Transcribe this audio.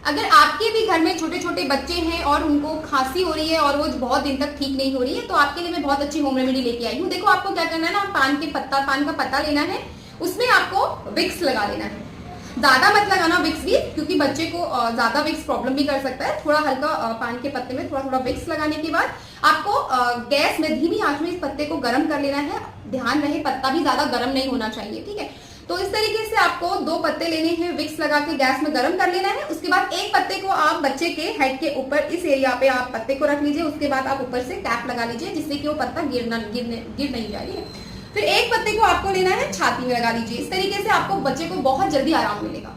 अगर आपके भी घर में छोटे छोटे बच्चे हैं और उनको खांसी हो रही है और वो बहुत दिन तक ठीक नहीं हो रही है, तो आपके लिए मैं बहुत अच्छी होम रेमेडी लेके आई हूँ। देखो आपको क्या करना है ना, पान का पत्ता लेना है, उसमें आपको विक्स लगा लेना है। ज्यादा मत लगाना विक्स भी, क्योंकि बच्चे को ज्यादा विक्स प्रॉब्लम भी कर सकता है। थोड़ा हल्का पान के पत्ते में थोड़ा थोड़ा विक्स लगाने के बाद आपको गैस में धीमी आंच में इस पत्ते को गर्म कर लेना है। ध्यान रहे पत्ता भी ज्यादा गर्म नहीं होना चाहिए, ठीक है। तो इस तरीके से आपको 2 पत्ते लेने हैं, विक्स लगा के गैस में गर्म कर लेना है। उसके बाद एक पत्ते को आप बच्चे के हेड के ऊपर इस एरिया पे आप पत्ते को रख लीजिए। उसके बाद आप ऊपर से कैप लगा लीजिए, जिससे कि वो पत्ता गिर नहीं जाए। फिर एक पत्ते को आपको लेना है, छाती में लगा लीजिए। इस तरीके से आपको बच्चे को बहुत जल्दी आराम मिलेगा।